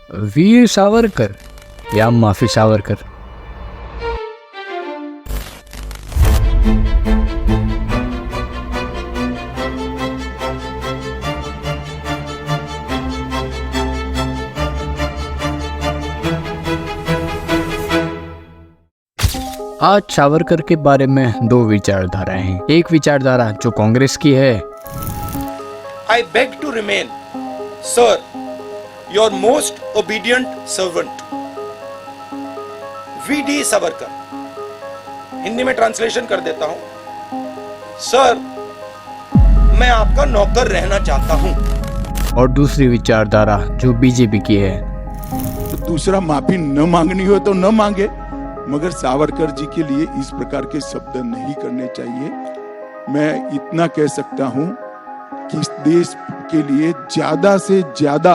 वीर सावरकर या माफी सावरकर। आज सावरकर के बारे में दो विचारधाराएं हैं। एक विचारधारा जो कांग्रेस की है, I beg to remain, sir, your most obedient servant, V.D. Savarkar. Hindi में ट्रांसलेशन कर देता हूं, सर मैं आपका नौकर रहना चाहता हूं। और दूसरी विचारधारा जो बीजेपी की है, तो दूसरा माफी न मांगनी हो तो न मांगे, मगर सावरकर जी के लिए इस प्रकार के शब्द नहीं करने चाहिए। मैं इतना कह सकता हूं कि इस देश के लिए ज्यादा से ज्यादा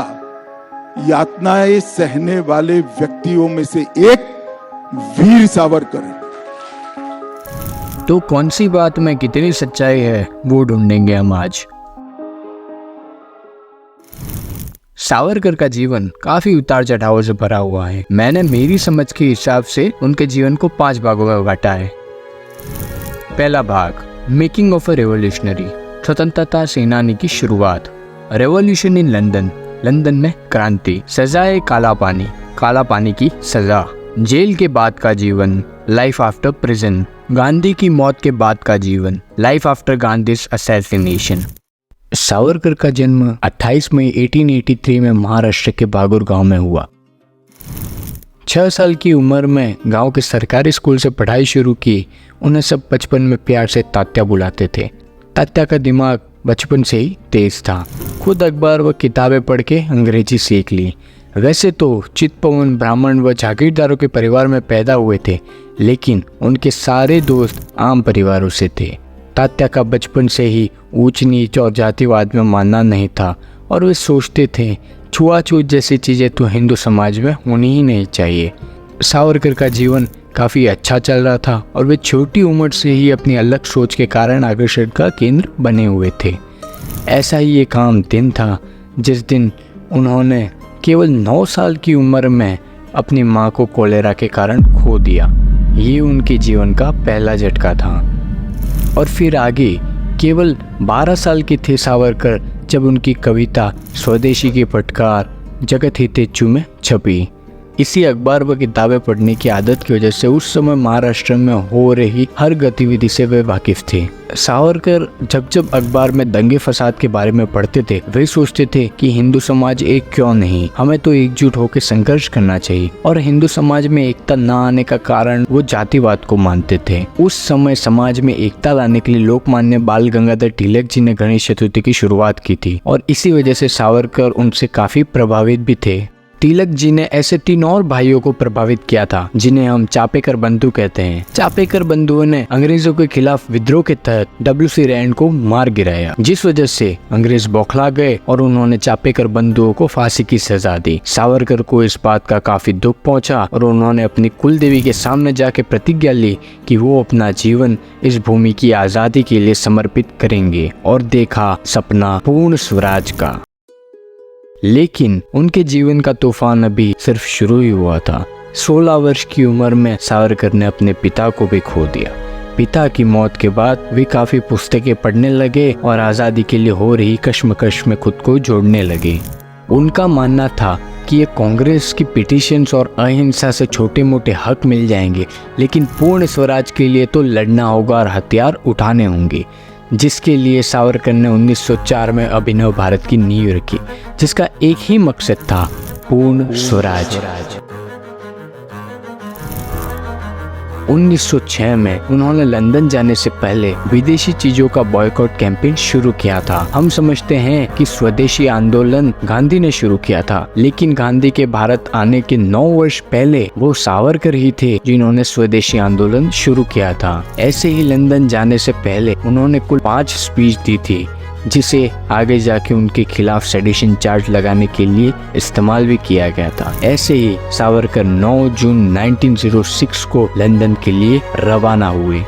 यातनाएं सहने वाले व्यक्तियों में से एक वीर सावरकर है। तो कौन सी बात में कितनी सच्चाई है वो ढूंढेंगे हम आज। सावरकर का जीवन काफी उतार चढ़ावों से भरा हुआ है। मैंने मेरी समझ के हिसाब से उनके जीवन को 5 भागों में बांटा है। पहला भाग, मेकिंग ऑफ अ रेवोल्यूशनरी, स्वतंत्रता सेनानी की शुरुआत, रेवोल्यूशन इन लंदन, लंदन में क्रांति, सजाए काला पानी की सजा, जेल के बाद का जीवन, लाइफ आफ्टर प्रिजन, गांधी की मौत के बाद का जीवन, life after Gandhi's assassination. Savarkar का जन्म 28 मई 1883 में महाराष्ट्र के बागुर गांव में हुआ। 6 साल की उम्र में गांव के सरकारी स्कूल से पढ़ाई शुरू की। उन्हें सब बचपन में प्यार से तात्या बुलाते थे। तात्या का दिमाग बचपन से ही तेज था। खुद अखबार व किताबें पढ़ के अंग्रेजी सीख ली। वैसे तो चितपवन ब्राह्मण व जागीरदारों के परिवार में पैदा हुए थे, लेकिन उनके सारे दोस्त आम परिवारों से थे। तात्या का बचपन से ही ऊंच नीच और जातिवाद में मानना नहीं था और वे सोचते थे छुआछूत जैसी चीज़ें तो हिंदू समाज में होनी ही नहीं चाहिए। सावरकर का जीवन काफ़ी अच्छा चल रहा था और वे छोटी उम्र से ही अपनी अलग सोच के कारण आकर्षण का केंद्र बने हुए थे। ऐसा ही एक आम दिन था जिस दिन उन्होंने केवल 9 साल की उम्र में अपनी माँ को कोलेरा के कारण खो दिया। ये उनके जीवन का पहला झटका था। और फिर आगे केवल 12 साल के थे सावरकर जब उनकी कविता स्वदेशी की फटकार जगत हितेच्छु में छपी। इसी अखबार व किताबें पढ़ने की आदत की वजह से उस समय महाराष्ट्र में हो रही हर गतिविधि से वे वाकिफ थे। सावरकर जब अखबार में दंगे फसाद के बारे में पढ़ते थे, वे सोचते थे कि हिंदू समाज एक क्यों नहीं, हमें तो एकजुट होकर संघर्ष करना चाहिए। और हिंदू समाज में एकता न आने का कारण वो जातिवाद को मानते थे। उस समय समाज में एकता लाने के लिए लोकमान्य बाल गंगाधर तिलक जी ने गणेश चतुर्थी की शुरुआत की थी और इसी वजह से सावरकर उनसे काफी प्रभावित भी थे। तिलक जी ने ऐसे 3 और भाइयों को प्रभावित किया था जिन्हें हम चापेकर बंधु कहते हैं। चापेकर बंधुओं ने अंग्रेजों के खिलाफ विद्रोह के तहत W.C. रैंड को मार गिराया, जिस वजह से अंग्रेज बौखला गए और उन्होंने चापेकर बंधुओं को फांसी की सजा दी। सावरकर को इस बात का काफी दुख पहुंचा और उन्होंने अपनी कुल देवी के सामने जाके प्रतिज्ञा ली कि वो अपना जीवन इस भूमि की आजादी के लिए समर्पित करेंगे और देखा सपना पूर्ण स्वराज का। लेकिन उनके जीवन का तूफान अभी सिर्फ शुरू ही हुआ था। 16 वर्ष की उम्र में सावरकर ने अपने पिता को भी खो दिया। पिता की मौत के बाद वे काफी पुस्तकें पढ़ने लगे और आज़ादी के लिए हो रही कश्मकश में खुद को जोड़ने लगे। उनका मानना था कि ये कांग्रेस की पिटीशंस और अहिंसा से छोटे मोटे हक मिल जाएंगे, लेकिन पूर्ण स्वराज के लिए तो लड़ना होगा और हथियार उठाने होंगे, जिसके लिए सावरकर ने 1904 में अभिनव भारत की नींव रखी, जिसका एक ही मकसद था, पूर्ण स्वराज। 1906 में उन्होंने लंदन जाने से पहले विदेशी चीजों का बॉयकॉट कैंपेन शुरू किया था। हम समझते हैं कि स्वदेशी आंदोलन गांधी ने शुरू किया था, लेकिन गांधी के भारत आने के 9 वर्ष पहले वो सावरकर ही थे जिन्होंने स्वदेशी आंदोलन शुरू किया था। ऐसे ही लंदन जाने से पहले उन्होंने कुल 5 स्पीच दी थी, जिसे आगे जाके उनके खिलाफ सेडिशन चार्ज लगाने के लिए इस्तेमाल भी किया गया था। ऐसे ही सावरकर 9 जून 1906 को लंदन के लिए रवाना हुए।